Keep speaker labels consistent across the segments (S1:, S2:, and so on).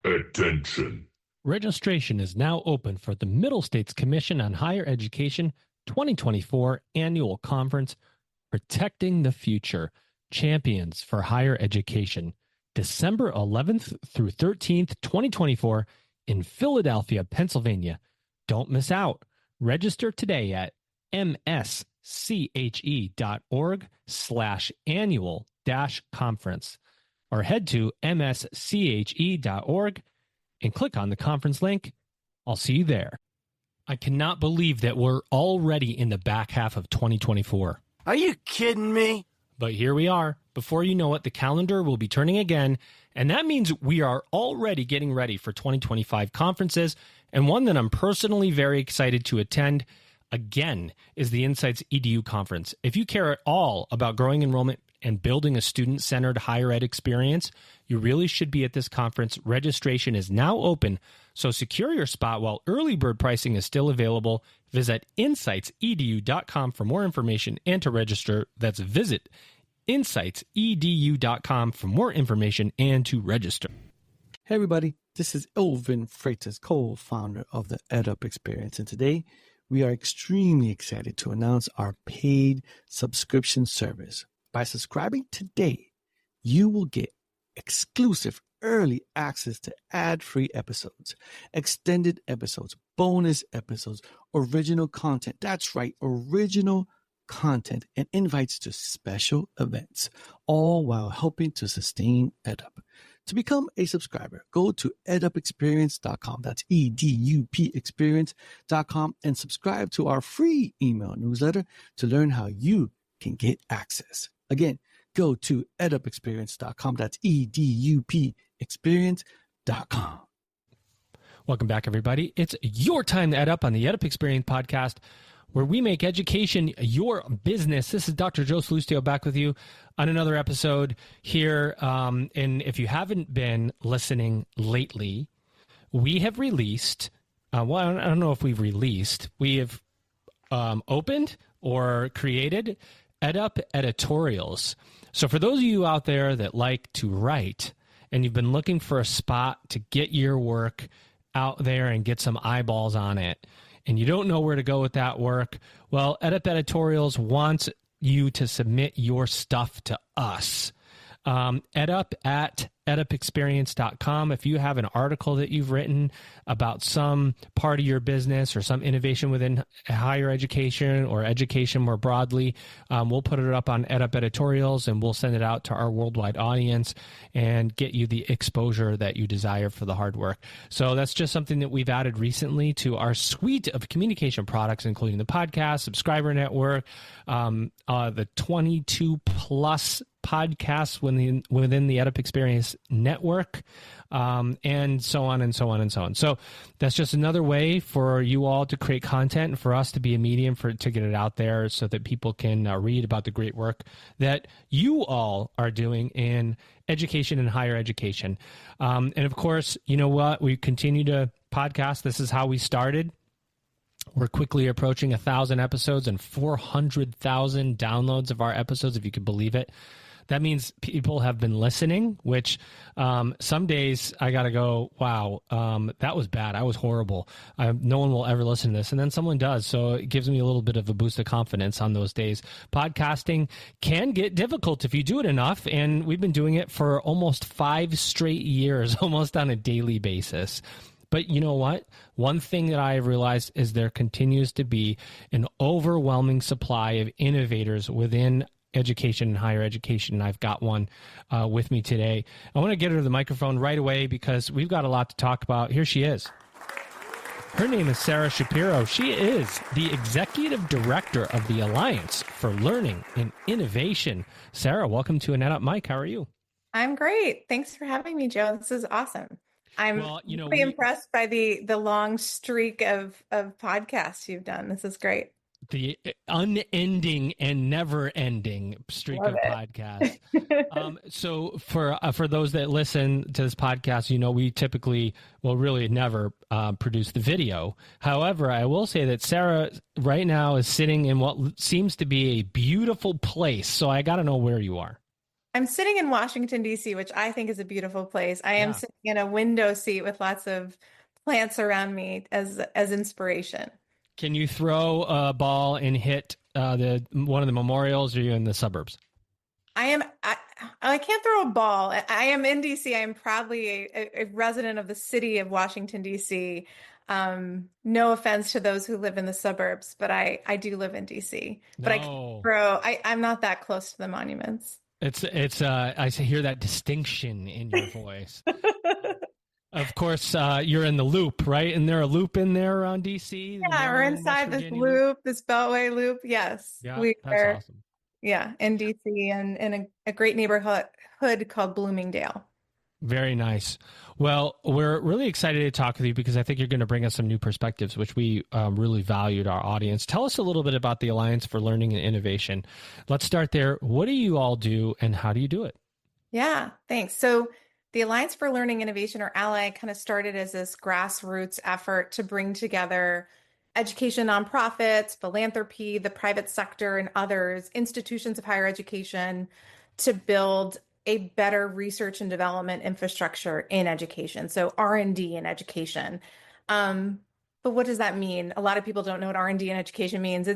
S1: Attention.
S2: Registration is now open for the Middle States Commission on Higher Education 2024 Annual Conference, Protecting the Future, Champions for Higher Education, December 11th through 13th, 2024 in Philadelphia, Pennsylvania. Don't miss out. Register today at msche.org/annual-conference or head to msche.org and click on the conference link. I'll see you there. I cannot believe that we're already in the back half of 2024.
S3: Are you kidding me?
S2: But here we are. Before you know it, the calendar will be turning again, and that means we are already getting ready for 2025 conferences, and one that I'm personally very excited to attend again is the Insights EDU conference. If you care at all about growing enrollment and building a student-centered higher ed experience, you really should be at this conference. Registration is now open, so secure your spot while early bird pricing is still available. Visit insightsedu.com for more information and to register. That's visit insightsedu.com for more information and to register.
S4: Hey everybody, this is Elvin Freitas, co-founder of the EdUp Experience, and today we are extremely excited to announce our paid subscription service. By subscribing today, you will get exclusive early access to ad-free episodes, extended episodes, bonus episodes, original content. That's right, original content and invites to special events, all while helping to sustain EdUp. To become a subscriber, go to edupexperience.com. That's EDUP experience.com and subscribe to our free email newsletter to learn how you can get access. Again, go to edupexperience.com. That's EDUP experience.com.
S2: Welcome back, everybody. It's your time to Ed Up on the EdUp Experience podcast, where we make education your business. This is Dr. Joe Salustio back with you on another episode here. And if you haven't been listening lately, we have released, I don't know if we've released, we have opened or created EdUp editorials. So for those of you out there that like to write and you've been looking for a spot to get your work out there and get some eyeballs on it, and you don't know where to go with that work, well, EdUp Editorials wants you to submit your stuff to us. EdUp at edupexperience.com. If you have an article that you've written about some part of your business or some innovation within higher education or education more broadly, we'll put it up on EdUp Editorials and we'll send it out to our worldwide audience and get you the exposure that you desire for the hard work. So that's just something that we've added recently to our suite of communication products, including the podcast, subscriber network, the 22 plus podcasts within the EdUp Experience network, and so on and so on and so on. So that's just another way for you all to create content and for us to be a medium to get it out there so that people can read about the great work that you all are doing in education and higher education. And of course, you know what? We continue to podcast. This is how we started. We're quickly approaching 1,000 episodes and 400,000 downloads of our episodes, if you could believe it. That means people have been listening, which some days I got to go, wow, that was bad. I was horrible. No one will ever listen to this. And then someone does. So it gives me a little bit of a boost of confidence on those days. Podcasting can get difficult if you do it enough. And we've been doing it for almost 5 straight years, almost on a daily basis. But you know what? One thing that I have realized is there continues to be an overwhelming supply of innovators within education and higher education. And I've got one with me today. I want to get her to the microphone right away because we've got a lot to talk about. Here she is. Her name is Sara Schapiro. She is the Executive Director of the Alliance for Learning and Innovation. Sara, welcome to an EdUp Mic. How are you?
S5: I'm great. Thanks for having me, Joe. This is awesome. I'm really impressed by the long streak of podcasts you've done. This is great.
S2: The unending and never-ending streak of podcasts. So for those that listen to this podcast, we typically, really never produce the video. However, I will say that Sara right now is sitting in what seems to be a beautiful place. So I got to know where you are.
S5: I'm sitting in Washington, D.C., which I think is a beautiful place. I am sitting in a window seat with lots of plants around me as inspiration.
S2: Can you throw a ball and hit the one of the memorials, or are you in the suburbs?
S5: I can't throw a ball. I am in DC. I am proudly a resident of the city of Washington, DC. No offense to those who live in the suburbs, but I do live in DC. But I can't throw, I'm not that close to the monuments.
S2: I hear that distinction in your voice. Of course, you're in the loop, right? And there a loop in there around DC?
S5: Yeah, we're inside this loop, this Beltway loop. Yes.
S2: Yeah, that's awesome.
S5: Yeah, in DC and in a great neighborhood called Bloomingdale.
S2: Very nice. Well, we're really excited to talk with you because I think you're going to bring us some new perspectives, which we really valued our audience. Tell us a little bit about the Alliance for Learning and Innovation. Let's start there. What do you all do and how do you do it?
S5: Yeah, thanks. So the Alliance for Learning Innovation, or ALLI, kind of started as this grassroots effort to bring together education nonprofits, philanthropy, the private sector, and others, institutions of higher education, to build a better research and development infrastructure in education. So R&D in education. But what does that mean? A lot of people don't know what R&D in education means.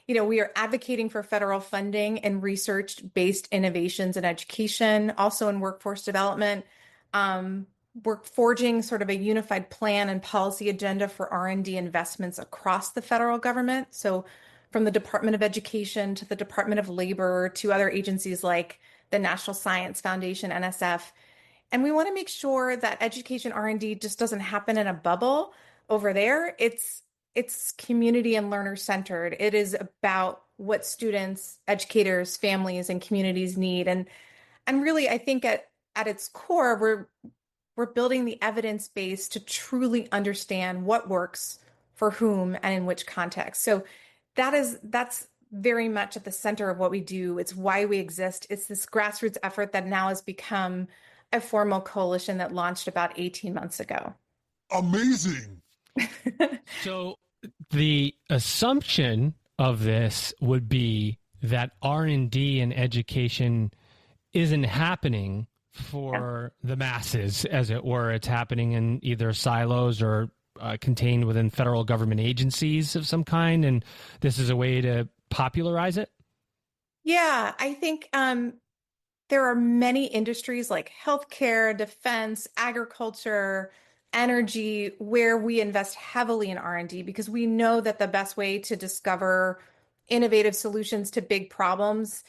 S5: We are advocating for federal funding and research-based innovations in education, also in workforce development. We're forging sort of a unified plan and policy agenda for R&D investments across the federal government. So from the Department of Education to the Department of Labor to other agencies like the National Science Foundation, NSF. And we want to make sure that education R&D just doesn't happen in a bubble over there. It's community and learner centered. It is about what students, educators, families, and communities need. And really, I think at its core, we're building the evidence base to truly understand what works for whom and in which context. So that's very much at the center of what we do. It's why we exist. It's this grassroots effort that now has become a formal coalition that launched about 18 months ago.
S1: Amazing.
S2: So the assumption of this would be that R&D in education isn't happening for the masses, as it were. It's happening in either silos or contained within federal government agencies of some kind, and this is a way to popularize it?
S5: Yeah, I think there are many industries like healthcare, defense, agriculture, energy, where we invest heavily in R&D because we know that the best way to discover innovative solutions to big problems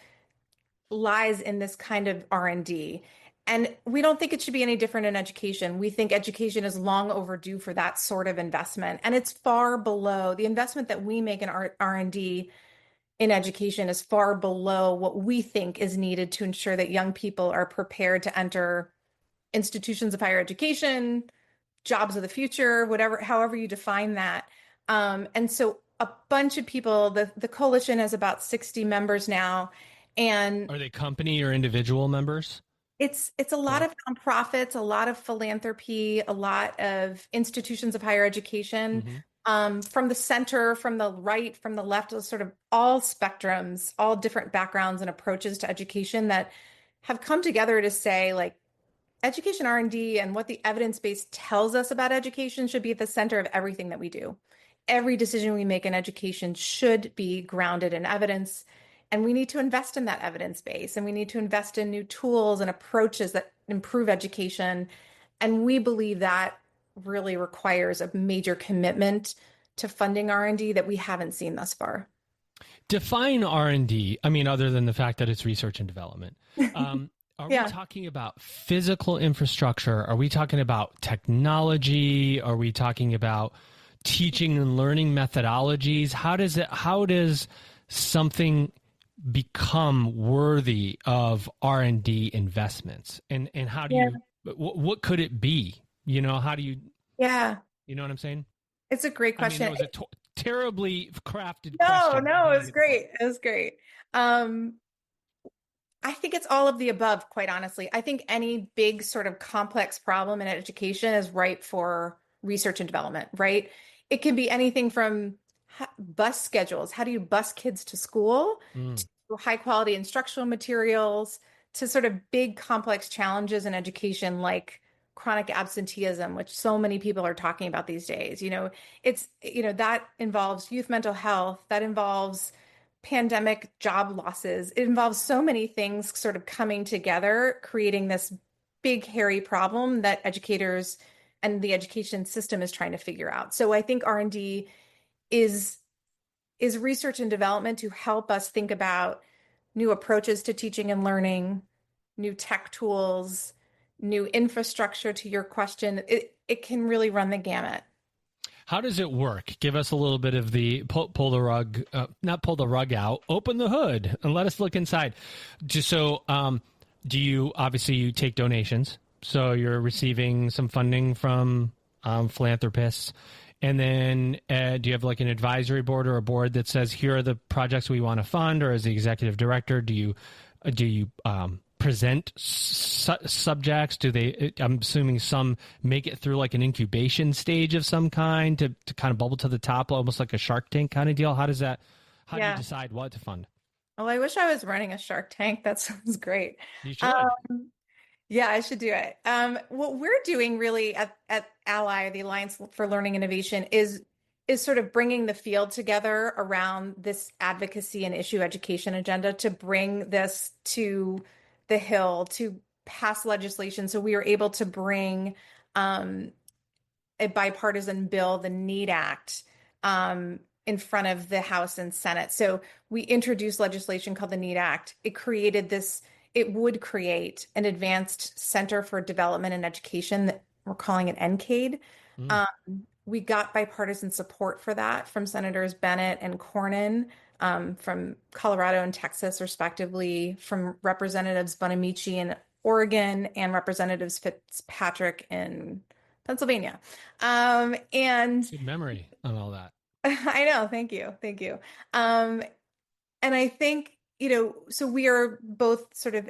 S5: lies in this kind of R&D. And we don't think it should be any different in education. We think education is long overdue for that sort of investment. And it's far below the investment that we make in R&D in education is far below what we think is needed to ensure that young people are prepared to enter institutions of higher education, jobs of the future, however you define that. And so a bunch of people, the coalition has about 60 members now. And
S2: are they company or individual members?
S5: It's a lot of nonprofits, a lot of philanthropy, a lot of institutions of higher education, from the center, from the right, from the left, sort of all spectrums, all different backgrounds and approaches to education that have come together to say, like, education R&D and what the evidence base tells us about education should be at the center of everything that we do. Every decision we make in education should be grounded in evidence. And we need to invest in that evidence base, and we need to invest in new tools and approaches that improve education. And we believe that really requires a major commitment to funding R&D that we haven't seen thus far.
S2: Define R&D. I mean, other than the fact that it's research and development. Are we talking about physical infrastructure? Are we talking about technology? Are we talking about teaching and learning methodologies? How does something become worthy of R&D investments? And how do you, what could it be? How do you, you know what I'm saying?
S5: It's a great question.
S2: It was a terribly crafted
S5: question. No, it was great. It was great. I think it's all of the above, quite honestly. I think any big sort of complex problem in education is ripe for research and development, right? It can be anything from bus schedules. How do you bus kids to school? To high quality instructional materials, to sort of big complex challenges in education like chronic absenteeism, which so many people are talking about these days. That involves youth mental health, that involves pandemic job losses. It involves so many things sort of coming together, creating this big, hairy problem that educators and the education system is trying to figure out. So I think R&D is research and development to help us think about new approaches to teaching and learning, new tech tools, new infrastructure. To your question, it can really run the gamut.
S2: How does it work? Give us a little bit of the pull the rug, not pull the rug out, open the hood and let us look inside. Just so, obviously you take donations, so you're receiving some funding from philanthropists. And then do you have like an advisory board or a board that says, here are the projects we want to fund? Or as the executive director, do you present subjects? I'm assuming some make it through like an incubation stage of some kind to kind of bubble to the top, almost like a Shark Tank kind of deal? How do you decide what to fund?
S5: Well, I wish I was running a Shark Tank. That sounds great.
S2: You should.
S5: Yeah, I should do it. What we're doing really at Ally, the Alliance for Learning Innovation, is sort of bringing the field together around this advocacy and issue education agenda to bring this to the Hill, to pass legislation. So we were able to bring a bipartisan bill, the NEED Act, in front of the House and Senate. So we introduced legislation called the NEED Act. It would create an Advanced Center for Development and Education that we're calling it NCADE. We got bipartisan support for that from Senators Bennett and Cornyn, from Colorado and Texas, respectively, from Representatives Bonamici in Oregon and Representatives Fitzpatrick in Pennsylvania. And
S2: good memory on all that.
S5: I know. Thank you. Thank you. And I think, so we are both sort of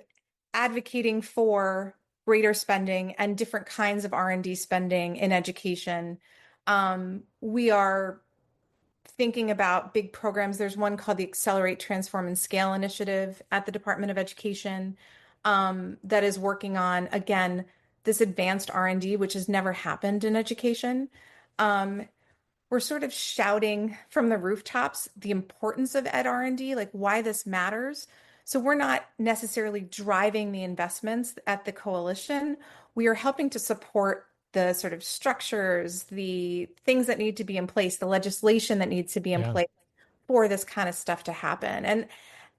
S5: advocating for greater spending and different kinds of R&D spending in education. We are thinking about big programs. There's one called the Accelerate, Transform, and Scale Initiative at the Department of Education that is working on, again, this advanced R&D, which has never happened in education. We're sort of shouting from the rooftops the importance of ed R&D, like why this matters. So we're not necessarily driving the investments at the coalition. We are helping to support the sort of structures, the things that need to be in place, the legislation that needs to be in place for this kind of stuff to happen.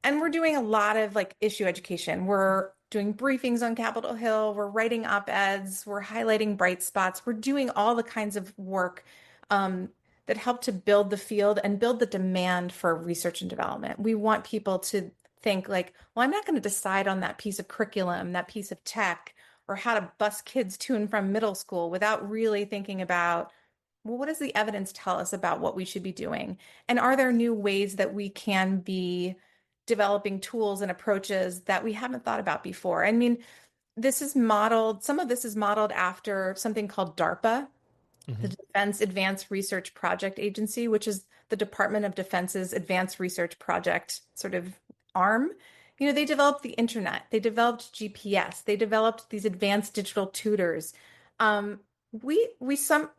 S5: And we're doing a lot of like issue education. We're doing briefings on Capitol Hill. We're writing op-eds. We're highlighting bright spots. We're doing all the kinds of work that help to build the field and build the demand for research and development. We want people to think like, well, I'm not going to decide on that piece of curriculum, that piece of tech, or how to bus kids to and from middle school without really thinking about, well, what does the evidence tell us about what we should be doing? And are there new ways that we can be developing tools and approaches that we haven't thought about before? I mean, some of this is modeled after something called DARPA, the Defense Advanced Research Project Agency, which is the Department of Defense's Advanced Research Project sort of arm. They developed the internet, they developed GPS, they developed these advanced digital tutors. In some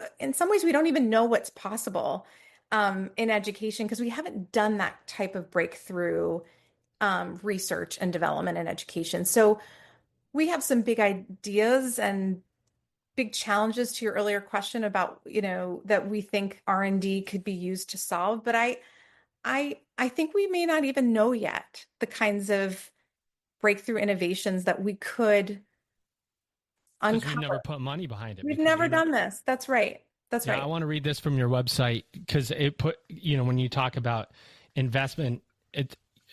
S5: ways, we don't even know what's possible in education because we haven't done that type of breakthrough research and development in education. So we have some big ideas and big challenges to your earlier question about, that we think R&D could be used to solve. But I think we may not even know yet the kinds of breakthrough innovations that we could uncover.
S2: We've never put money behind it.
S5: We've never done this. That's right. That's right.
S2: I want to read this from your website because it put, when you talk about investment,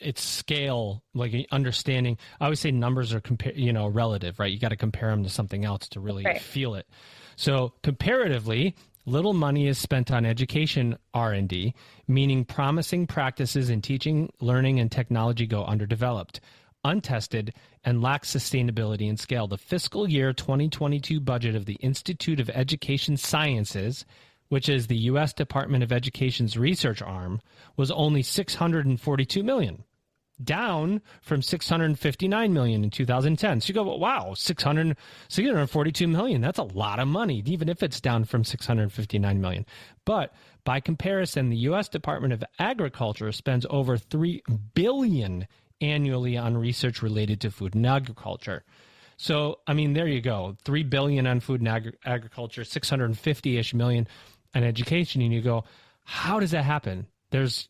S2: it's scale, like understanding. I always say numbers are relative, right? You got to compare them to something else to really feel it. So comparatively, little money is spent on education R&D, meaning promising practices in teaching, learning, and technology go underdeveloped, untested, and lack sustainability and scale. The fiscal year 2022 budget of the Institute of Education Sciences, which is the U.S. Department of Education's research arm, was only $642 million. down from 659 million in 2010. So you go, wow, 642 million. That's a lot of money, even if it's down from 659 million. But by comparison, the U.S. Department of Agriculture spends over $3 billion annually on research related to food and agriculture. So, I mean, there you go. $3 billion on food and agriculture, 650-ish million on education. And you go, how does that happen? There's,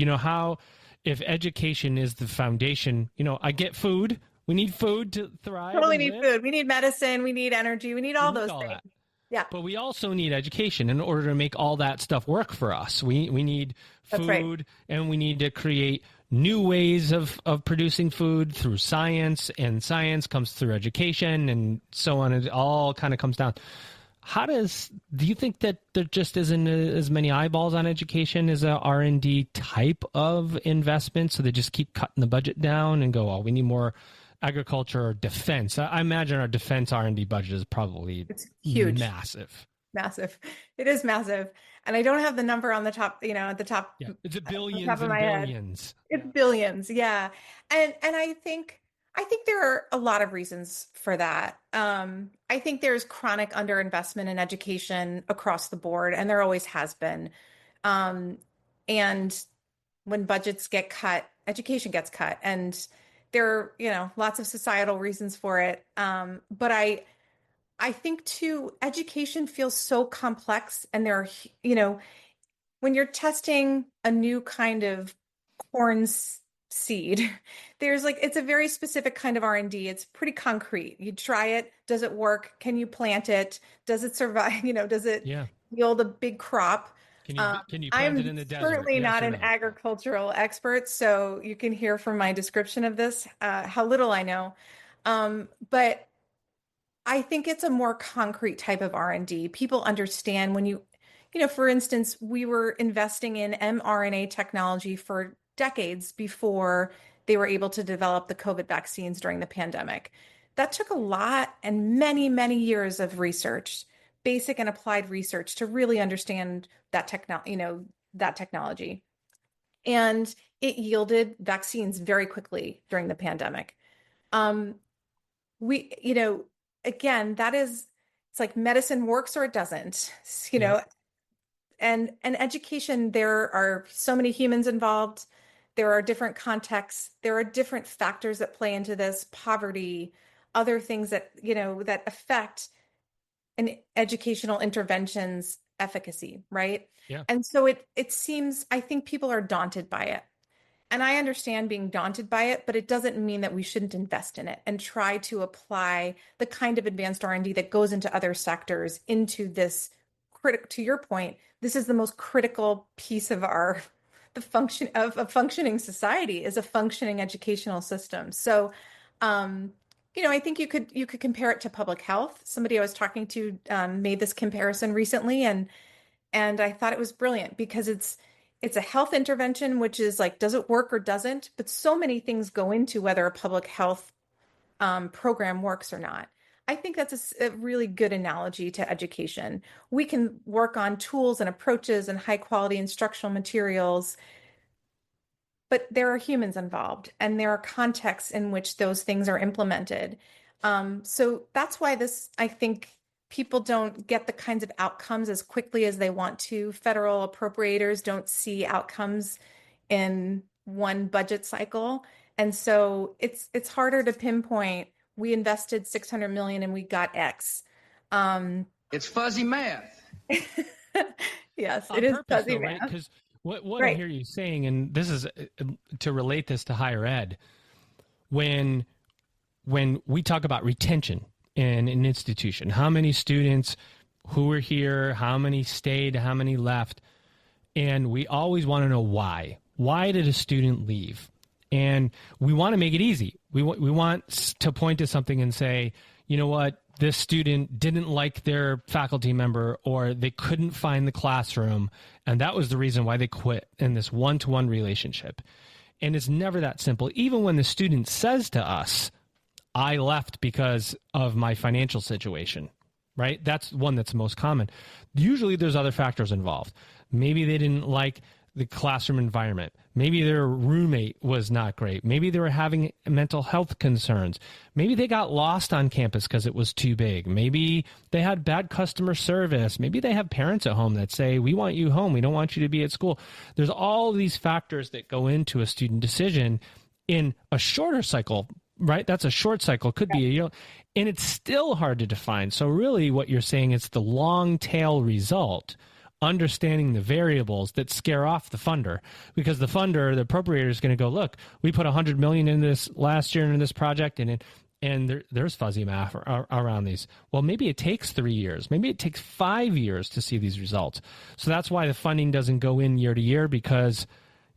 S2: how, if education is the foundation, I get food. We need food to thrive.
S5: Totally need food. We need medicine. We need energy. We need all those things.
S2: That.
S5: Yeah.
S2: But we also need education in order to make all that stuff work for us. We need food. That's right. And we need to create new ways of producing food through science, and science comes through education, and so on. It all kind of comes down. Do you think that there just isn't as many eyeballs on education as a R&D type of investment? So they just keep cutting the budget down and go, oh, we need more agriculture or defense. I imagine our defense R&D budget is probably
S5: huge.
S2: Massive.
S5: It is massive. And I don't have the number on the top, at the top.
S2: Yeah, it's billions and billions.
S5: It's billions. Yeah. And I think there are a lot of reasons for that. I think there's chronic underinvestment in education across the board, and there always has been. And when budgets get cut, education gets cut, and there are, lots of societal reasons for it. But I think too, education feels so complex, and there are, when you're testing a new kind of corn seed, there's it's a very specific kind of R&D. It's pretty concrete. You try it. Does it work? Can you plant it? Does it survive? Does it yield a big crop?
S2: Can you plant it in the desert?
S5: I'm certainly not an agricultural expert, so you can hear from my description of this how little I know. But I think it's a more concrete type of R&D. People understand when for instance, we were investing in mRNA technology for decades before they were able to develop the COVID vaccines during the pandemic. That took a lot and many, many years of research, basic and applied research, to really understand that technology. And it yielded vaccines very quickly during the pandemic. Again, it's like medicine works or it doesn't, and education, there are so many humans involved. There are different contexts. There are different factors that play into this: poverty, other things that, that affect an educational intervention's efficacy, right?
S2: Yeah.
S5: And so it seems, I think people are daunted by it. And I understand being daunted by it, but it doesn't mean that we shouldn't invest in it and try to apply the kind of advanced R&D that goes into other sectors into this to your point, this is the most critical piece of the function of a functioning society, is a functioning educational system. So, I think you could compare it to public health. Somebody I was talking to made this comparison recently, and I thought it was brilliant, because it's a health intervention, which is does it work or doesn't? But so many things go into whether a public health program works or not. I think that's a really good analogy to education. We can work on tools and approaches and high quality instructional materials, but there are humans involved, and there are contexts in which those things are implemented. So that's why I think people don't get the kinds of outcomes as quickly as they want to. Federal appropriators don't see outcomes in one budget cycle. And so it's harder to pinpoint, we invested 600 million and we got X.
S3: It's fuzzy math.
S5: Yes, it is fuzzy math.
S2: Because what I hear you saying, and this is to relate this to higher ed, when we talk about retention in an institution, how many students who were here, how many stayed, how many left, and we always want to know why. Why did a student leave? And we want to make it easy. We want to point to something and say, you know what, this student didn't like their faculty member, or they couldn't find the classroom, and that was the reason why they quit, in this one-to-one relationship. And it's never that simple. Even when the student says to us, I left because of my financial situation, right? That's one that's most common. Usually there's other factors involved. Maybe they didn't like the classroom environment. Maybe their roommate was not great. Maybe they were having mental health concerns. Maybe they got lost on campus because it was too big. Maybe they had bad customer service. Maybe they have parents at home that say, we want you home. We don't want you to be at school. There's all these factors that go into a student decision in a shorter cycle, right? That's a short cycle, could be a year, and it's still hard to define. So really what you're saying is the long tail result, understanding the variables that scare off the funder, because the funder, the appropriator, is going to go, look, we put $100 million in this last year into this project, and there's fuzzy math around these. Well, maybe it takes 3 years. Maybe it takes 5 years to see these results. So that's why the funding doesn't go in year to year, because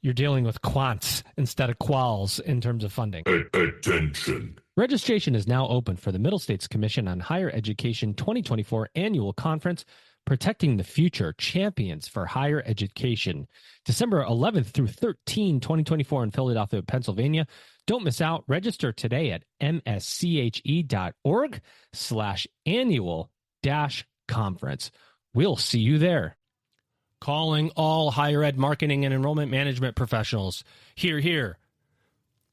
S2: you're dealing with quants instead of quals in terms of funding.
S1: Attention.
S2: Registration is now open for the Middle States Commission on Higher Education 2024 Annual Conference, Protecting the Future, Champions for Higher Education, December 11th through 13, 2024 in Philadelphia, Pennsylvania. Don't miss out. Register today at msche.org/annual-conference. We'll see you there. Calling all higher ed marketing and enrollment management professionals. Hear, hear.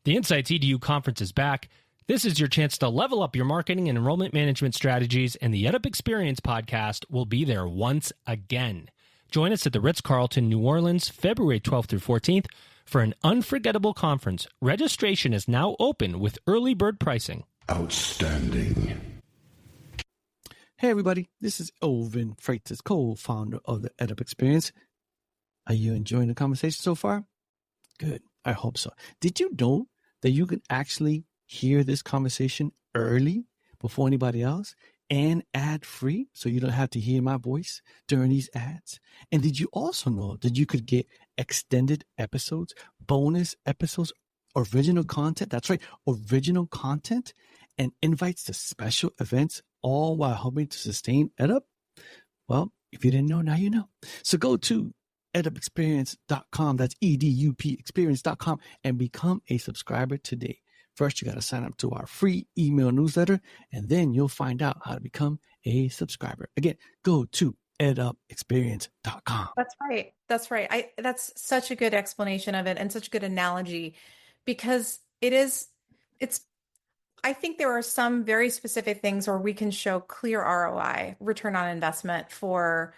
S2: The Insights EDU conference is back. This is your chance to level up your marketing and enrollment management strategies, and the EdUp Experience podcast will be there once again. Join us at the Ritz-Carlton, New Orleans, February 12th through 14th for an unforgettable conference. Registration is now open with early bird pricing.
S1: Outstanding.
S4: Hey everybody, this is Elvin Freitas, co-founder of the EdUp Experience. Are you enjoying the conversation so far? Good, I hope so. Did you know that you can actually hear this conversation early before anybody else and ad free, so you don't have to hear my voice during these ads? And did you also know that you could get extended episodes, bonus episodes, original content? That's right, original content and invites to special events, all while helping to sustain EdUp? Well, if you didn't know, now you know. So go to edupexperience.com, that's EDUP experience.com, and become a subscriber today. First, you got to sign up to our free email newsletter, and then you'll find out how to become a subscriber. Again, go to edupexperience.com.
S5: That's right. That's right. That's such a good explanation of it and such a good analogy, because I think there are some very specific things where we can show clear ROI, return on investment, for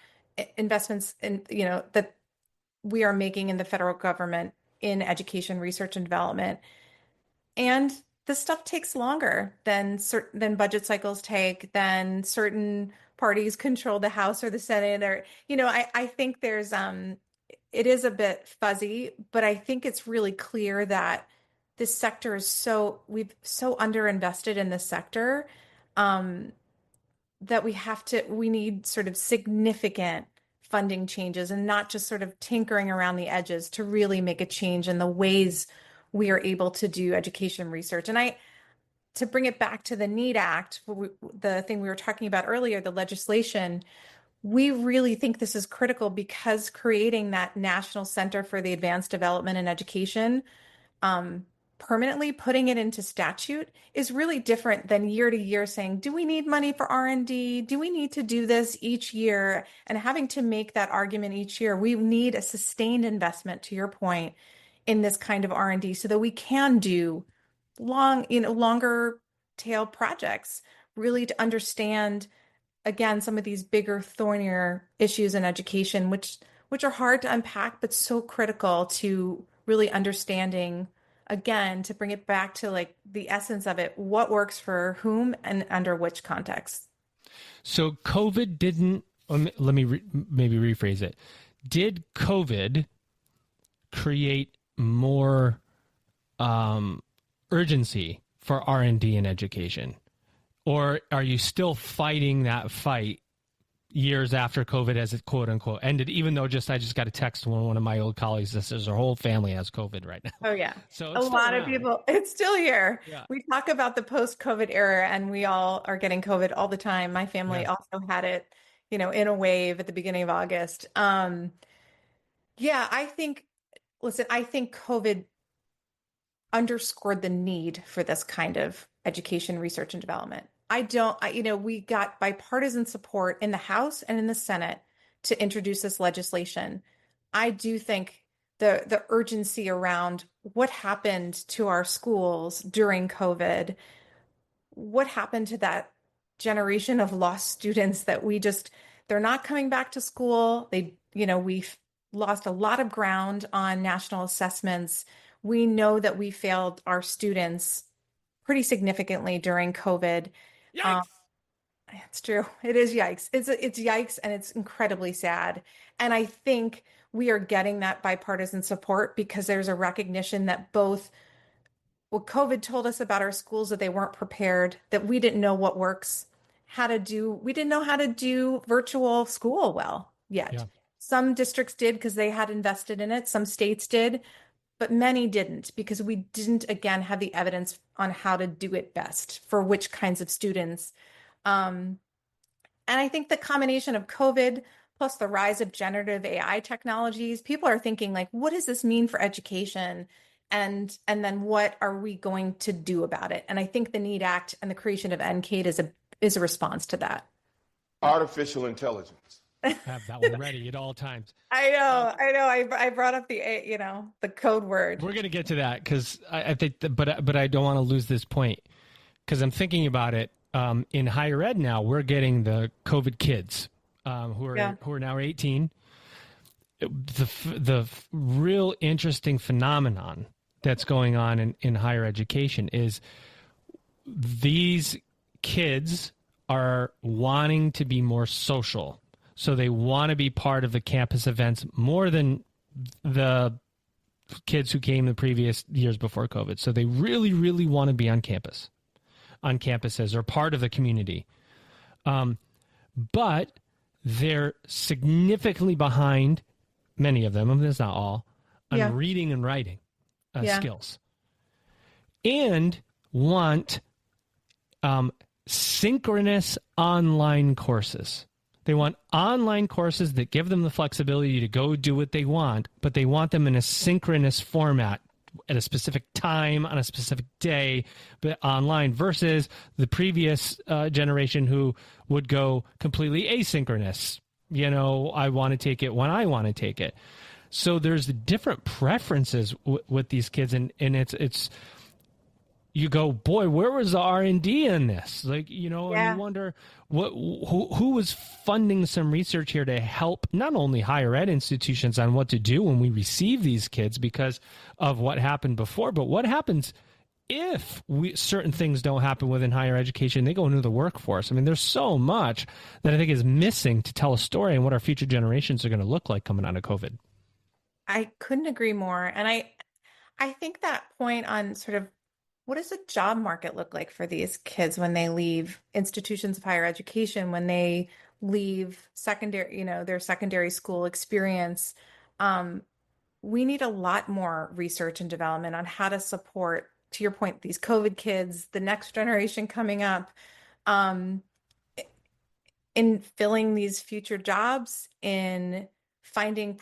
S5: investments in, that we are making in the federal government in education, research, and development. And this stuff takes longer than budget cycles take, than certain parties control the House or the Senate, or, I think it is a bit fuzzy, but I think it's really clear that this sector is we've so underinvested in this sector, that we need sort of significant funding changes, and not just sort of tinkering around the edges, to really make a change in the ways we are able to do education research. And to bring it back to the NEED Act, the thing we were talking about earlier, the legislation, we really think this is critical, because creating that National Center for the Advanced Development in Education, permanently putting it into statute, is really different than year to year saying, do we need money for R&D? Do we need to do this each year? And having to make that argument each year. We need a sustained investment, to your point, in this kind of R&D, so that we can do longer tail projects, really to understand, again, some of these bigger, thornier issues in education, which are hard to unpack, but so critical to really understanding, again, to bring it back to like the essence of it, what works for whom and under which context.
S2: So COVID didn't, let me maybe rephrase it. Did COVID create more urgency for R&D in education? Or are you still fighting that fight years after COVID as it quote unquote ended, even though I just got a text from one of my old colleagues that says her whole family has COVID right now?
S5: Oh yeah.
S2: So
S5: a lot of people, it's still here.
S2: Yeah.
S5: We talk about the post-COVID era, and we all are getting COVID all the time. My family also had it, in a wave at the beginning of August. I think COVID underscored the need for this kind of education research and development. We got bipartisan support in the House and in the Senate to introduce this legislation. I do think the urgency around what happened to our schools during COVID, what happened to that generation of lost students that they're not coming back to school. We've lost a lot of ground on national assessments. We know that we failed our students pretty significantly during COVID.
S2: Yikes.
S5: It's true. It is yikes. It's yikes, and it's incredibly sad. And I think we are getting that bipartisan support because there's a recognition that both what COVID told us about our schools, that they weren't prepared, that we didn't know what works, we didn't know how to do virtual school well yet.
S2: Yeah.
S5: Some districts did because they had invested in it. Some states did, but many didn't because we didn't, again, have the evidence on how to do it best for which kinds of students. And I think the combination of COVID plus the rise of generative AI technologies, people are thinking like, what does this mean for education? And then what are we going to do about it? And I think the NEED Act and the creation of NCAID is a response to that.
S6: Artificial intelligence.
S2: Have that one ready at all times.
S5: I know. I brought up the code word.
S2: We're going to get to that because I think, but I don't want to lose this point because I'm thinking about it. In higher ed now, we're getting the COVID kids who are now 18. The real interesting phenomenon that's going on in higher education is these kids are wanting to be more social. So they want to be part of the campus events more than the kids who came the previous years before COVID. So they really, really want to be on campuses or part of the community. But they're significantly behind, many of them, I mean, that's not all, on reading and writing skills. And want synchronous online courses. They want online courses that give them the flexibility to go do what they want, but they want them in a synchronous format at a specific time on a specific day, but online versus the previous generation who would go completely asynchronous. I want to take it when I want to take it. So there's different preferences with these kids, and it's you go, boy, where was the R&D in this? And you wonder who was funding some research here to help not only higher ed institutions on what to do when we receive these kids because of what happened before, but what happens if certain things don't happen within higher education, they go into the workforce. I mean, there's so much that I think is missing to tell a story and what our future generations are going to look like coming out of COVID.
S5: I couldn't agree more. And I think that point on sort of what does the job market look like for these kids when they leave institutions of higher education, when they leave secondary, their secondary school experience? We need a lot more research and development on how to support, to your point, these COVID kids, the next generation coming up, in filling these future jobs, in finding,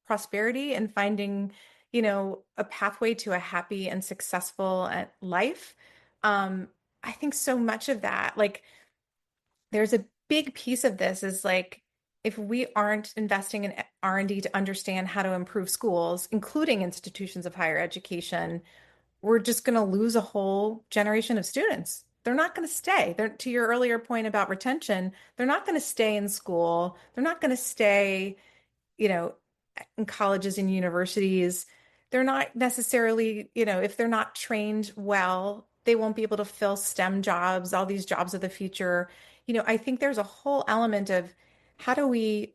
S5: prosperity and finding, a pathway to a happy and successful life. I think so much of that, there's a big piece of this is if we aren't investing in R&D to understand how to improve schools, including institutions of higher education, we're just going to lose a whole generation of students. They're not going to stay. To your earlier point about retention, they're not going to stay in school. They're not going to stay, in colleges and universities. They're not necessarily, if they're not trained well, they won't be able to fill STEM jobs, all these jobs of the future. I think there's a whole element of how do we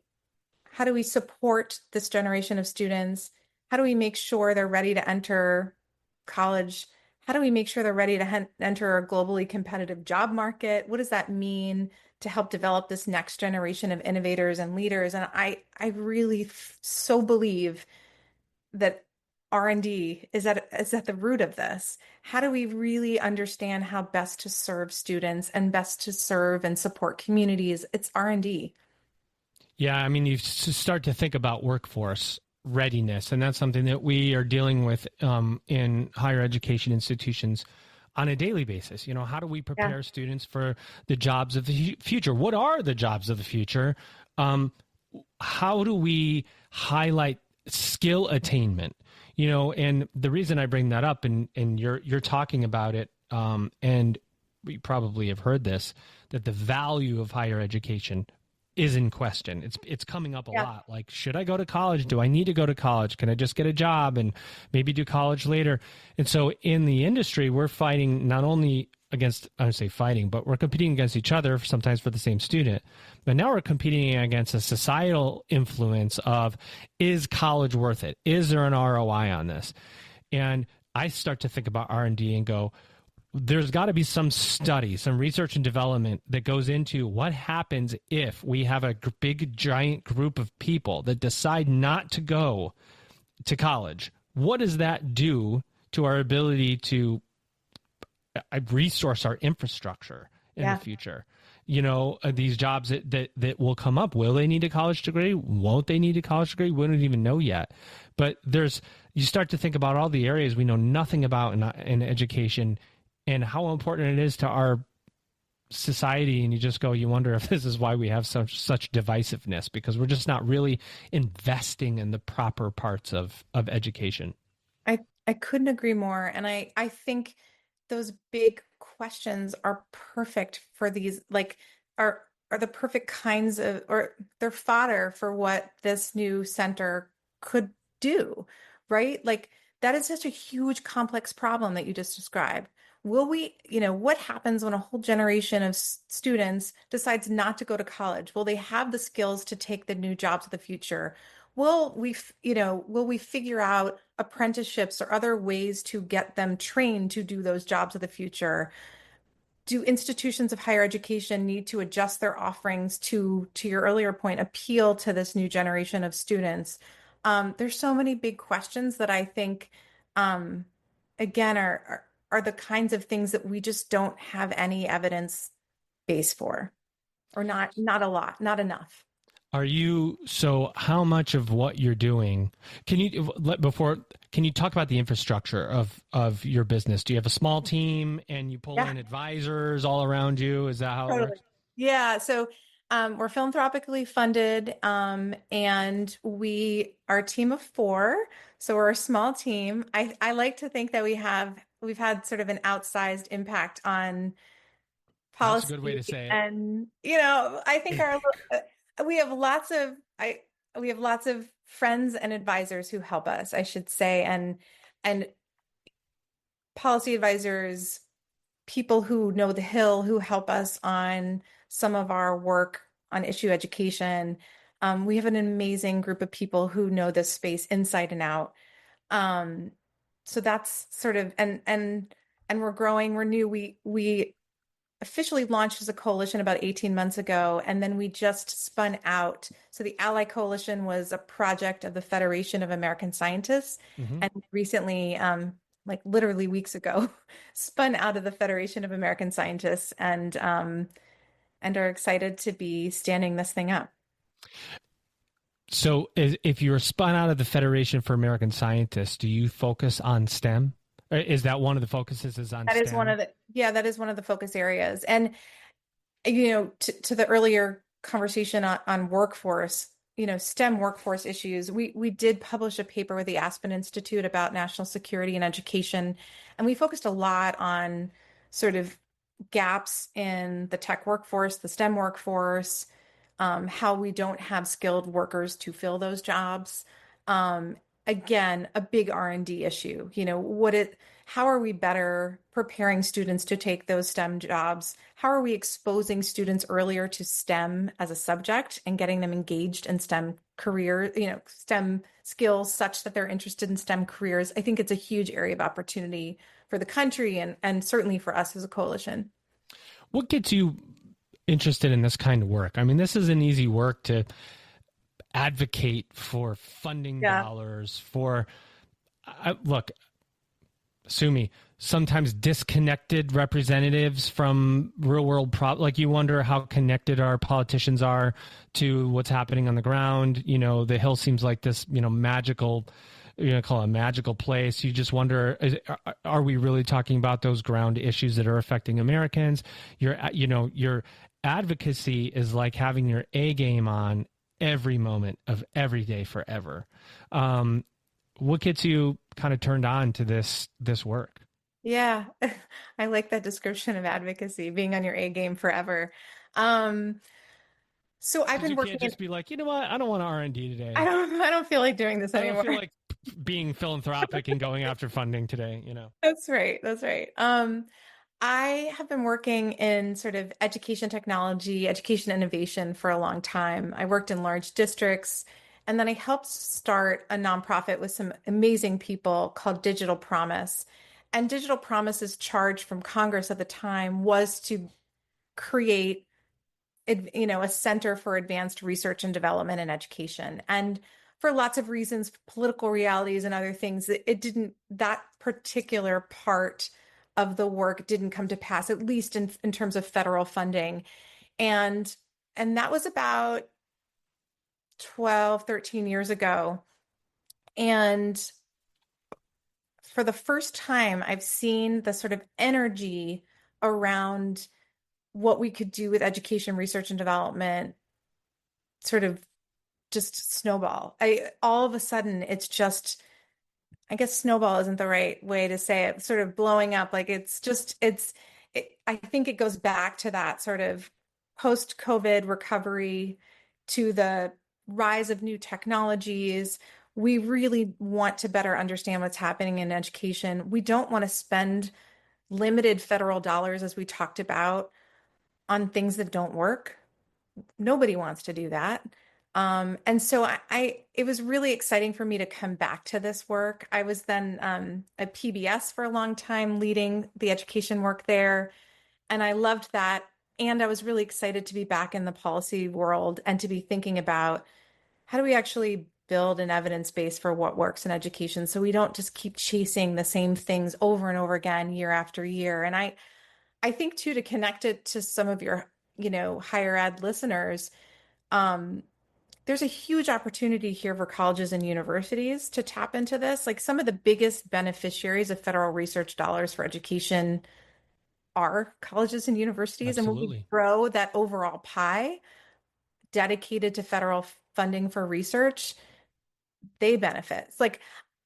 S5: support this generation of students? How do we make sure they're ready to enter college? How do we make sure they're ready to enter a globally competitive job market? What does that mean to help develop this next generation of innovators and leaders? And I really so believe that R&D is at the root of this. How do we really understand how best to serve students and best to serve and support communities? It's R&D.
S2: Yeah, I mean, you start to think about workforce readiness, and that's something that we are dealing with in higher education institutions on a daily basis. How do we prepare students for the jobs of the future? What are the jobs of the future? How do we highlight skill attainment, you know, and the reason I bring that up, and you're talking about it, and we probably have heard this, that the value of higher education is in question. It's coming up a lot. Like, should I go to college? Do I need to go to college? Can I just get a job and maybe do college later? And so in the industry, we're fighting not only against, I would say fighting, but we're competing against each other, sometimes for the same student. But now we're competing against a societal influence of, is college worth it? Is there an ROI on this? And I start to think about R&D and go, there's got to be some study, some research and development that goes into what happens if we have a big, giant group of people that decide not to go to college. What does that do to our ability to resource our infrastructure in the future? You know, these jobs that will come up, will they need a college degree? Won't they need a college degree? We don't even know yet. But you start to think about all the areas we know nothing about in education, and how important it is to our society. And you just go, you wonder if this is why we have such divisiveness, because we're just not really investing in the proper parts of education.
S5: I couldn't agree more. And I think those big questions are perfect for these, like, are the perfect kinds of, or they're fodder for what this new center could do, right? Like, that is such a huge, complex problem that you just described. Will we, you know, what happens when a whole generation of students decides not to go to college? Will they have the skills to take the new jobs of the future? Will we figure out apprenticeships or other ways to get them trained to do those jobs of the future? Do institutions of higher education need to adjust their offerings to your earlier point, appeal to this new generation of students? There's so many big questions that I think, again, are the kinds of things that we just don't have any evidence base for, or not a lot, not enough.
S2: So how much of what you're doing, can you talk about the infrastructure of your business? Do you have a small team and you pull in advisors all around you? Is that how it works?
S5: Yeah. So we're philanthropically funded, and we are a team of 4. So we're a small team. I like to think that we've had sort of an outsized impact on policy.
S2: That's a good way to say it.
S5: And, you know, I think we have lots of friends and advisors who help us, I should say, and policy advisors, people who know the Hill, who help us on some of our work on issue education. We have an amazing group of people who know this space inside and out. So that's sort of, and we're growing, we're new. We officially launched as a coalition about 18 months ago, and then we just spun out. So the Ally Coalition was a project of the Federation of American Scientists, and recently, like literally weeks ago, spun out of the Federation of American Scientists, and are excited to be standing this thing up.
S2: So if you're spun out of the Federation for American Scientists, do you focus on STEM? Or is that one of the focuses is on STEM?
S5: That is one of the focus areas. And, you know, to the earlier conversation on workforce, you know, STEM workforce issues, we did publish a paper with the Aspen Institute about national security and education. And we focused a lot on sort of gaps in the tech workforce, the STEM workforce, how we don't have skilled workers to fill those jobs. Again, a big R&D issue. You know, how are we better preparing students to take those STEM jobs? How are we exposing students earlier to STEM as a subject and getting them engaged in STEM career, you know, STEM skills such that they're interested in STEM careers? I think it's a huge area of opportunity for the country and certainly for us as a coalition.
S2: What gets you interested in this kind of work? I mean, this isn't easy work to advocate for funding dollars for, look, sue me, sometimes disconnected representatives from real world like you wonder how connected our politicians are to what's happening on the ground. You know, the Hill seems like this, you know, magical, you know, call it a magical place. You just wonder, are we really talking about those ground issues that are affecting Americans? Your advocacy is like having your A game on every moment of every day forever. What gets you kind of turned on to this work?
S5: Yeah, I like that description of advocacy, being on your A game forever. Um, so I've
S2: Because
S5: been
S2: you
S5: working
S2: can't
S5: in,
S2: just be like, you know what, I don't want R&D
S5: I
S2: today.
S5: don't I don't feel like doing this
S2: I don't
S5: anymore.
S2: feel like being philanthropic and going after funding today, you know.
S5: That's right. That's right. I have been working in sort of education technology, education innovation for a long time. I worked in large districts, and then I helped start a nonprofit with some amazing people called Digital Promise. And Digital Promise's charge from Congress at the time was to create, a center for advanced research and development in education. And for lots of reasons, political realities and other things, it didn't, that particular part of the work didn't come to pass, at least in terms of federal funding. And that was about 12, 13 years ago. And for the first time, I've seen the sort of energy around what we could do with education, research, and development sort of just snowball. All of a sudden, it's just, I guess snowball isn't the right way to say it, sort of blowing up. Like I think it goes back to that sort of post-COVID recovery, to the rise of new technologies. We really want to better understand what's happening in education. We don't want to spend limited federal dollars, as we talked about, on things that don't work. Nobody wants to do that. And so it was really exciting for me to come back to this work. I was then at PBS for a long time, leading the education work there, and I loved that. And I was really excited to be back in the policy world and to be thinking about how do we actually build an evidence base for what works in education, so we don't just keep chasing the same things over and over again year after year. And I think too, to connect it to some of your, higher ed listeners, there's a huge opportunity here for colleges and universities to tap into this. Like, some of the biggest beneficiaries of federal research dollars for education are colleges and universities. And when we
S2: Absolutely.
S5: grow that overall pie dedicated to federal funding for research, they benefit. It's like,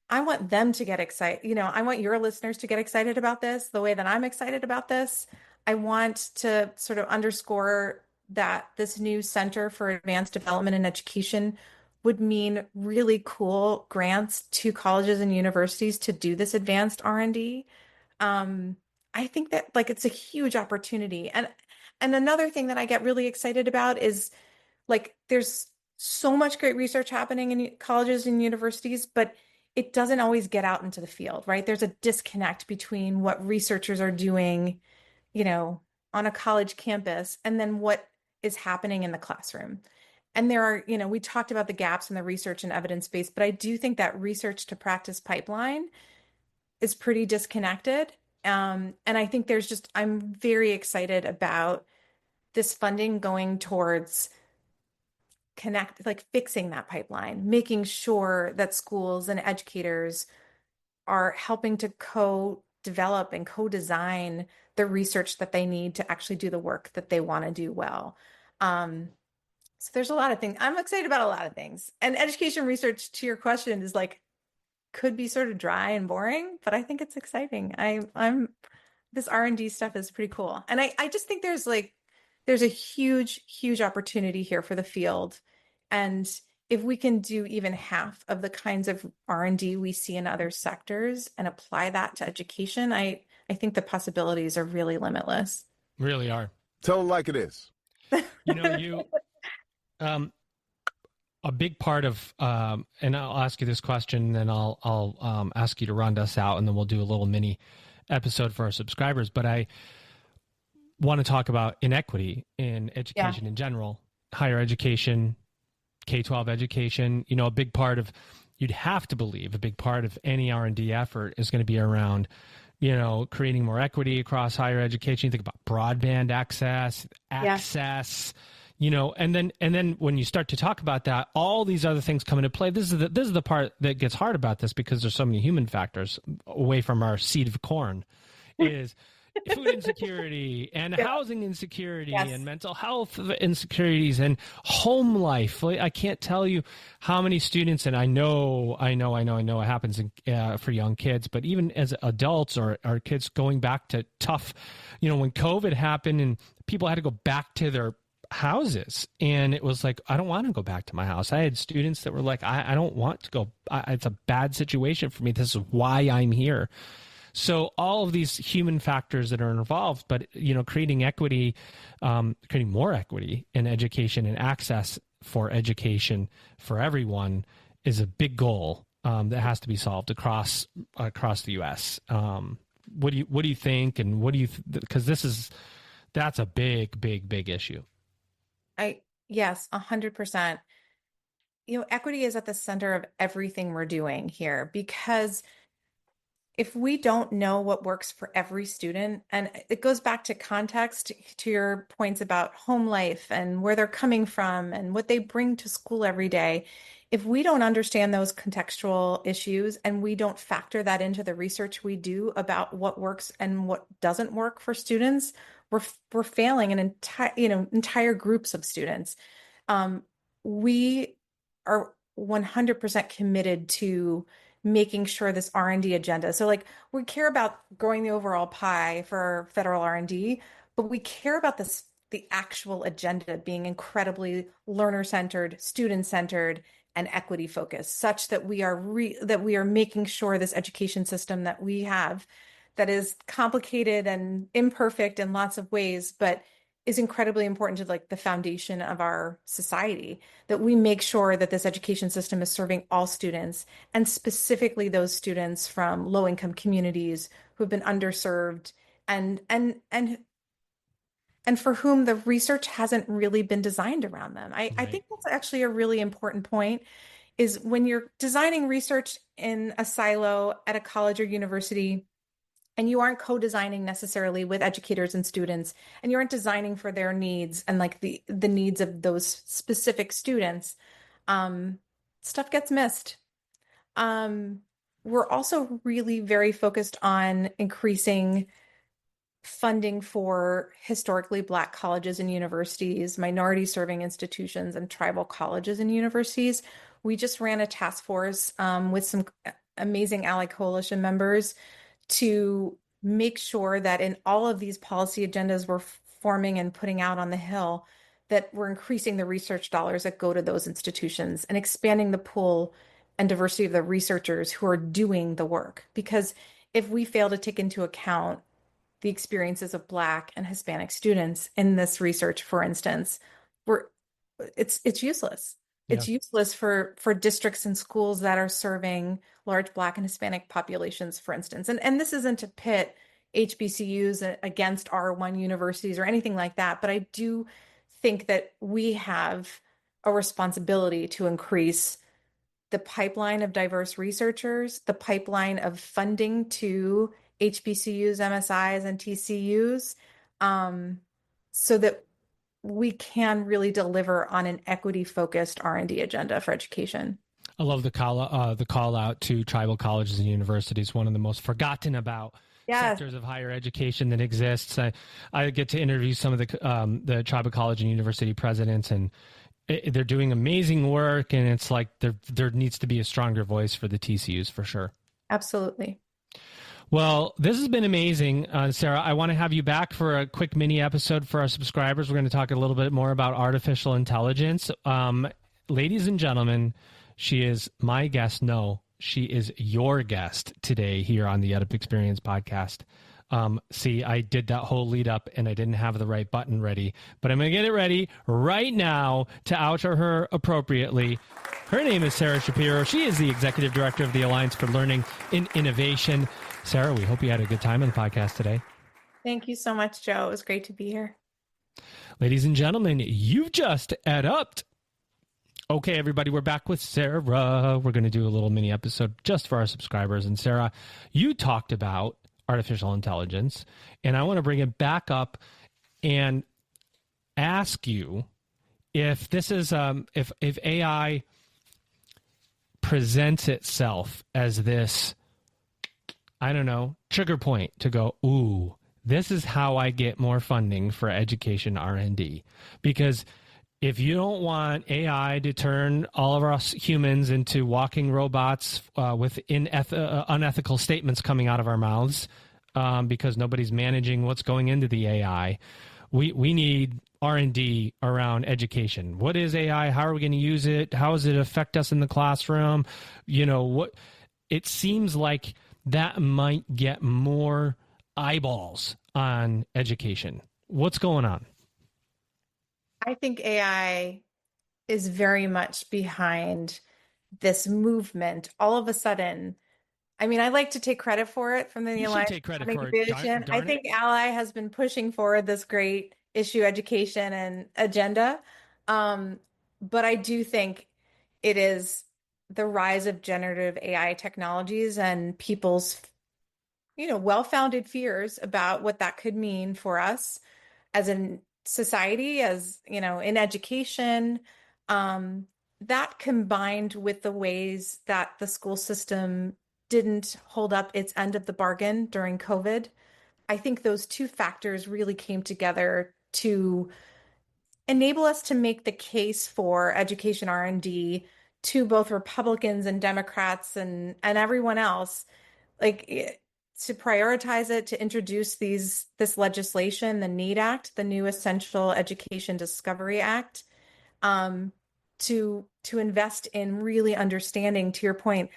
S5: I want them to get excited. I want your listeners to get excited about this the way that I'm excited about this. I want to sort of underscore that this new Center for Advanced Development in Education would mean really cool grants to colleges and universities to do this advanced R&D. I think that, like, it's a huge opportunity. And another thing that I get really excited about is, like, there's so much great research happening in colleges and universities, but it doesn't always get out into the field, right? There's a disconnect between what researchers are doing, on a college campus, and then what is happening in the classroom. And there are, we talked about the gaps in the research and evidence base, but I do think that research to practice pipeline is pretty disconnected. And I think I'm very excited about this funding going towards fixing that pipeline, making sure that schools and educators are helping to co-develop and co-design the research that they need to actually do the work that they want to do well. So there's a lot of things. I'm excited about a lot of things. And education research, to your question, is like, could be sort of dry and boring, but I think it's exciting. This R&D stuff is pretty cool. And I just think there's a huge, huge opportunity here for the field. And if we can do even half of the kinds of R&D we see in other sectors and apply that to education, I think the possibilities are really limitless.
S2: Really are.
S6: Tell them like it is.
S2: A big part of, and I'll ask you this question, then I'll ask you to round us out, and then we'll do a little mini episode for our subscribers. But I want to talk about inequity in education in general, higher education, K-12 education. A big part of, you'd have to believe, a big part of any R&D effort is going to be around, creating more equity across higher education. You think about broadband access, and then when you start to talk about that, all these other things come into play. This is the part that gets hard about this, because there's so many human factors away from our seed of corn. Is food insecurity and housing insecurity
S5: Yes.
S2: and mental health insecurities and home life. I can't tell you how many students, and I know it happens for young kids, but even as adults or kids going back to tough, when COVID happened and people had to go back to their houses, and it was like, I don't want to go back to my house. I had students that were like, I don't want to go. It's a bad situation for me. This is why I'm here. So all of these human factors that are involved, but creating equity, creating more equity in education and access for education for everyone is a big goal that has to be solved across the U.S. What do you think, and what do you? Because that's a big issue.
S5: Yes, 100%. Equity is at the center of everything we're doing here, because if we don't know what works for every student, and it goes back to context, to your points about home life and where they're coming from and what they bring to school every day, if we don't understand those contextual issues and we don't factor that into the research we do about what works and what doesn't work for students, we're failing an entire groups of students. We are 100% committed to making sure this R&D agenda. So we care about growing the overall pie for federal R&D, but we care about the actual agenda being incredibly learner-centered, student-centered, and equity focused, such that we are making sure this education system that we have, that is complicated and imperfect in lots of ways, but is incredibly important to the foundation of our society, that we make sure that this education system is serving all students, and specifically those students from low-income communities who have been underserved and for whom the research hasn't really been designed around them. I think that's actually a really important point, is when you're designing research in a silo at a college or university, and you aren't co-designing necessarily with educators and students, and you aren't designing for their needs and the needs of those specific students, stuff gets missed. We're also really very focused on increasing funding for historically Black colleges and universities, minority serving institutions, and tribal colleges and universities. We just ran a task force with some amazing Ally Coalition members to make sure that in all of these policy agendas we're forming and putting out on the Hill, that we're increasing the research dollars that go to those institutions and expanding the pool and diversity of the researchers who are doing the work. Because if we fail to take into account the experiences of Black and Hispanic students in this research, for instance, it's useless. It's useless for districts and schools that are serving large Black and Hispanic populations, for instance. And this isn't to pit HBCUs against R1 universities or anything like that, but I do think that we have a responsibility to increase the pipeline of diverse researchers, the pipeline of funding to HBCUs, MSIs, and TCUs, so that we can really deliver on an equity-focused R&D agenda for education.
S2: I love the call out to tribal colleges and universities, one of the most forgotten about sectors of higher education that exists. I get to interview some of the tribal college and university presidents, and they're doing amazing work. And it's like there needs to be a stronger voice for the TCUs for sure.
S5: Absolutely.
S2: Well, this has been amazing, Sara. I want to have you back for a quick mini episode for our subscribers. We're going to talk a little bit more about artificial intelligence. Ladies and gentlemen, she is my guest. No, she is your guest today here on the EdUp Experience podcast. See, I did that whole lead up and I didn't have the right button ready, but I'm going to get it ready right now to outro her appropriately. Her name is Sara Schapiro. She is the executive director of the Alliance for Learning and Innovation. Sara, we hope you had a good time on the podcast today.
S5: Thank you so much, Joe. It was great to be here.
S2: Ladies and gentlemen, you've just EdUp'd. Okay, everybody, we're back with Sara. We're going to do a little mini episode just for our subscribers. And Sara, you talked about artificial intelligence, and I want to bring it back up and ask you if this is if AI presents itself as this, I don't know, trigger point to go, ooh, this is how I get more funding for education R&D. Because if you don't want AI to turn all of us humans into walking robots with unethical statements coming out of our mouths because nobody's managing what's going into the AI, we need R&D around education. What is AI? How are we going to use it? How does it affect us in the classroom? What it seems like that might get more eyeballs on education. What's going on?
S5: I think AI is very much behind this movement. All of a sudden, I mean, I like to take credit for it from the
S2: You should
S5: Alliance
S2: take credit
S5: for
S2: for it.
S5: Innovation. I
S2: Darn
S5: think
S2: it.
S5: Ally has been pushing forward this great issue education and agenda. But I do think it is the rise of generative AI technologies and people's, well-founded fears about what that could mean for us as a society, as in education, that combined with the ways that the school system didn't hold up its end of the bargain during COVID, I think those two factors really came together to enable us to make the case for education R&D to both Republicans and Democrats and everyone else, to prioritize it, to introduce this legislation, the NEED Act, the new Essential Education Discovery Act, to invest in really understanding, to your point,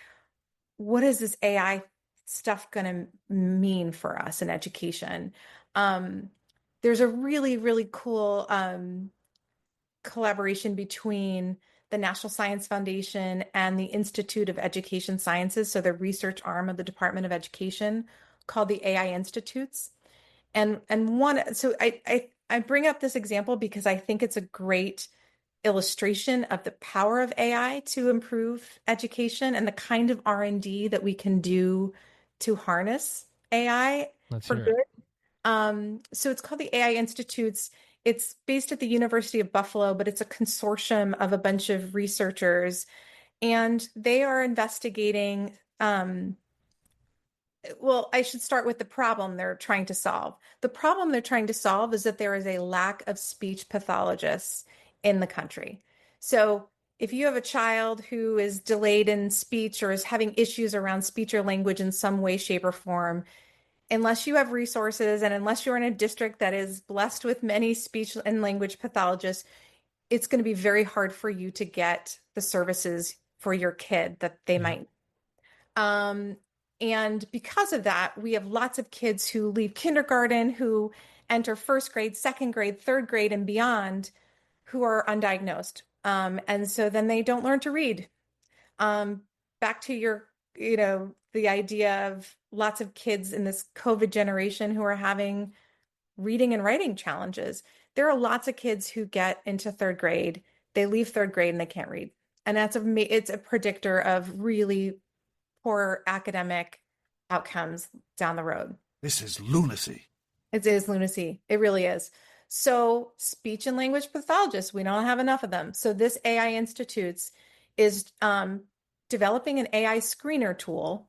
S5: what is this AI stuff going to mean for us in education? There's a really, really cool collaboration between the National Science Foundation and the Institute of Education Sciences, so the research arm of the Department of Education, called the AI Institutes. And I bring up this example because I think it's a great illustration of the power of AI to improve education and the kind of R&D that we can do to harness AI for good. So it's called the AI Institutes. It's based at the University of Buffalo, but it's a consortium of a bunch of researchers, and they are investigating. Well, I should start with the problem they're trying to solve. The problem they're trying to solve is that there is a lack of speech pathologists in the country. So if you have a child who is delayed in speech or is having issues around speech or language in some way, shape, or form, unless you have resources and unless you're in a district that is blessed with many speech and language pathologists, it's going to be very hard for you to get the services for your kid that they might. And because of that, we have lots of kids who leave kindergarten, who enter first grade, second grade, third grade, and beyond, who are undiagnosed. And so then they don't learn to read. Back to your, the idea of lots of kids in this COVID generation who are having reading and writing challenges. There are lots of kids who get into third grade, they leave third grade and they can't read. And it's a predictor of really poor academic outcomes down the road.
S1: This is lunacy.
S5: It is lunacy. It really is. So speech and language pathologists, we don't have enough of them. So this AI Institutes is developing an AI screener tool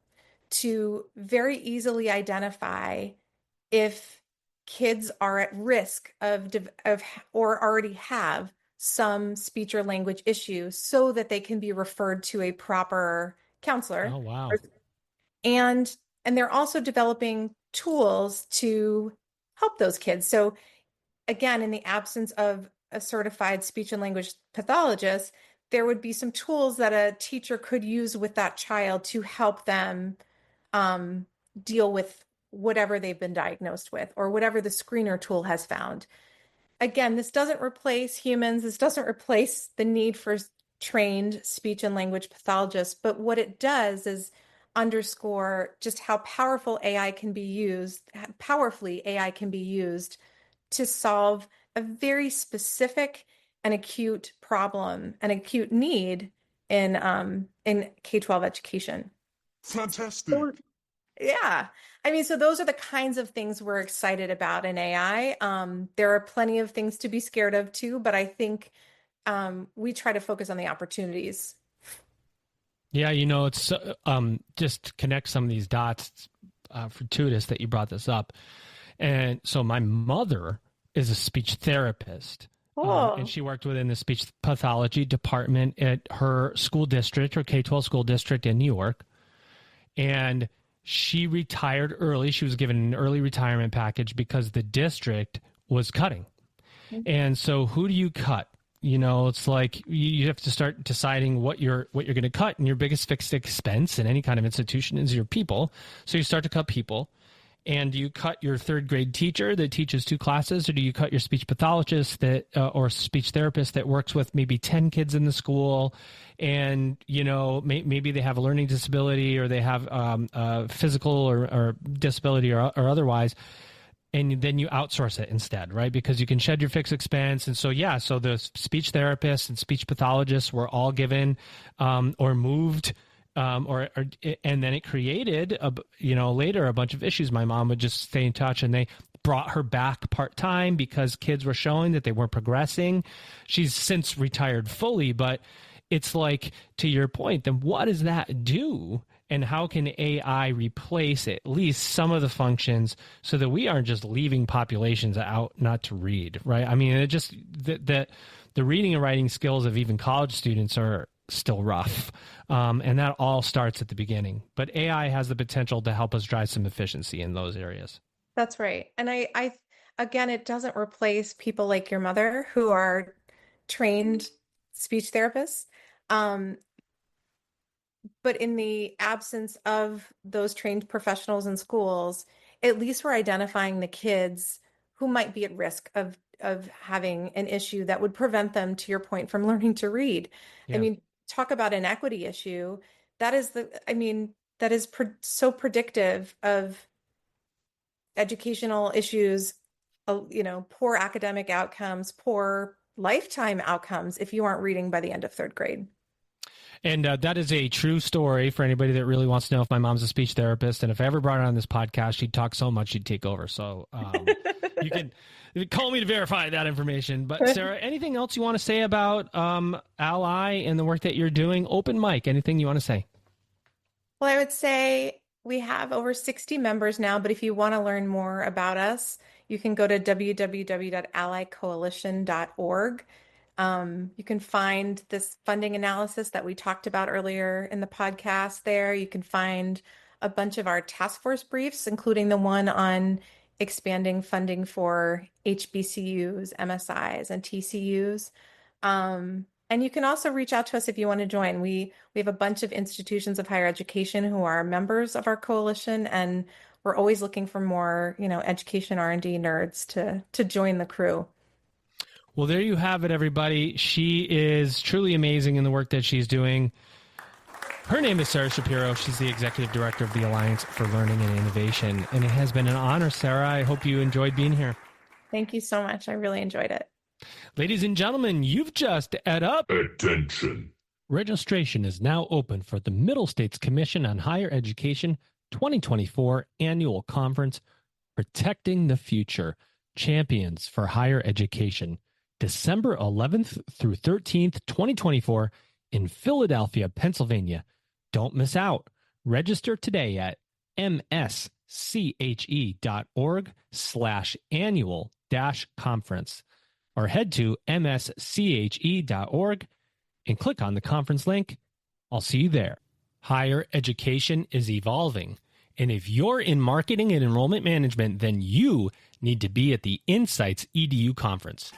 S5: to very easily identify if kids are at risk of or already have some speech or language issue, so that they can be referred to a proper counselor.
S2: Oh, wow.
S5: And they're also developing tools to help those kids. So again, in the absence of a certified speech and language pathologist, there would be some tools that a teacher could use with that child to help them deal with whatever they've been diagnosed with or whatever the screener tool has found. Again, this doesn't replace humans. This doesn't replace the need for trained speech and language pathologists. But what it does is underscore just how powerfully AI can be used to solve a very specific and acute problem, an acute need in K-12 education.
S1: Fantastic.
S5: Yeah. I mean, so those are the kinds of things we're excited about in AI. There are plenty of things to be scared of too, but I think we try to focus on the opportunities.
S2: Yeah, it's just to connect some of these dots. Fortuitous that you brought this up. And so my mother is a speech therapist.
S5: Cool.
S2: And she worked within the speech pathology department at her school district, her K-12 school district in New York. And she retired early. She was given an early retirement package because the district was cutting. And so who do you cut? You know, it's like you have to start deciding what you're going to cut. And your biggest fixed expense in any kind of institution is your people. So you start to cut people. And do you cut your third grade teacher that teaches 2 classes, or do you cut your speech pathologist that or speech therapist that works with maybe 10 kids in the school, and you know maybe they have a learning disability or they have physical or disability or otherwise, and then you outsource it instead, right? Because you can shed your fixed expense. And so so the speech therapists and speech pathologists were all given or moved. And then it created later a bunch of issues. My mom would just stay in touch, and they brought her back part-time because kids were showing that they weren't progressing. She's since retired fully, but it's like, to your point, then what does that do? And how can AI replace at least some of the functions so that we aren't just leaving populations out not to read, right? I mean, it just the reading and writing skills of even college students are still rough. And that all starts at the beginning. But AI has the potential to help us drive some efficiency in those areas.
S5: That's right. And I again, it doesn't replace people like your mother who are trained speech therapists. But in the absence of those trained professionals in schools, at least we're identifying the kids who might be at risk of having an issue that would prevent them, to your point, from learning to read.
S2: Yeah.
S5: I mean, talk about an equity issue. That is so predictive of educational issues, poor academic outcomes, poor lifetime outcomes if you aren't reading by the end of 3rd grade.
S2: And that is a true story for anybody that really wants to know if my mom's a speech therapist. And if I ever brought her on this podcast, she'd talk so much she'd take over. So you can call me to verify that information. But Sara, anything else you want to say about Ally and the work that you're doing? Open mic, anything you want to say?
S5: Well, I would say we have over 60 members now, but if you want to learn more about us, you can go to www.allycoalition.org. You can find this funding analysis that we talked about earlier in the podcast there. You can find a bunch of our task force briefs, including the one on expanding funding for HBCUs, MSIs, and TCUs. And you can also reach out to us if you want to join. We have a bunch of institutions of higher education who are members of our coalition, and we're always looking for more, education R&D nerds to join the crew.
S2: Well, there you have it, everybody. She is truly amazing in the work that she's doing. Her name is Sara Schapiro. She's the executive director of the Alliance for Learning and Innovation. And it has been an honor, Sara. I hope you enjoyed being here.
S5: Thank you so much. I really enjoyed it.
S2: Ladies and gentlemen, you've just ed up.
S1: Attention.
S2: Registration is now open for the Middle States Commission on Higher Education 2024 Annual Conference, Protecting the Future, Champions for Higher Education, December 11th through 13th, 2024 in Philadelphia, Pennsylvania. Don't miss out. Register today at msche.org/annual-conference or head to msche.org and click on the conference link. I'll see you there. Higher education is evolving. And if you're in marketing and enrollment management, then you need to be at the Insights EDU conference.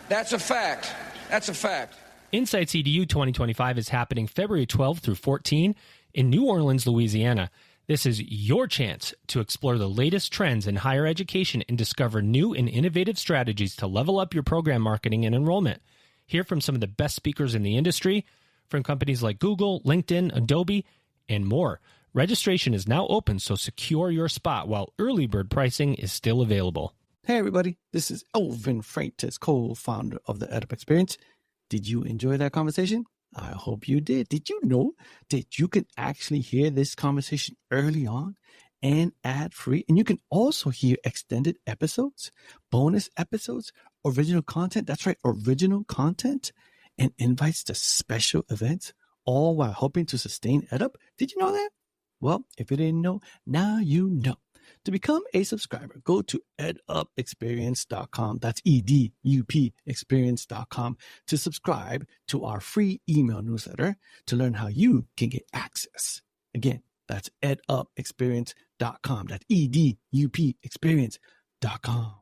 S3: That's a fact. That's a fact.
S2: Insights EDU 2025 is happening February 12 through 14 in New Orleans, Louisiana. This is your chance to explore the latest trends in higher education and discover new and innovative strategies to level up your program marketing and enrollment. Hear from some of the best speakers in the industry, from companies like Google, LinkedIn, Adobe, and more. Registration is now open, so secure your spot while early bird pricing is still available.
S4: Hey everybody, this is Elvin Freitas, co-founder of the EdUp Experience. Did you enjoy that conversation? I hope you did. Did you know that you can actually hear this conversation early on and ad-free? And you can also hear extended episodes, bonus episodes, original content. That's right, original content and invites to special events, all while helping to sustain EdUp. Did you know that? Well, if you didn't know, now you know. To become a subscriber, go to edupexperience.com. That's EDUP experience.com to subscribe to our free email newsletter to learn how you can get access. Again, that's edupexperience.com. That's EDUP experience.com.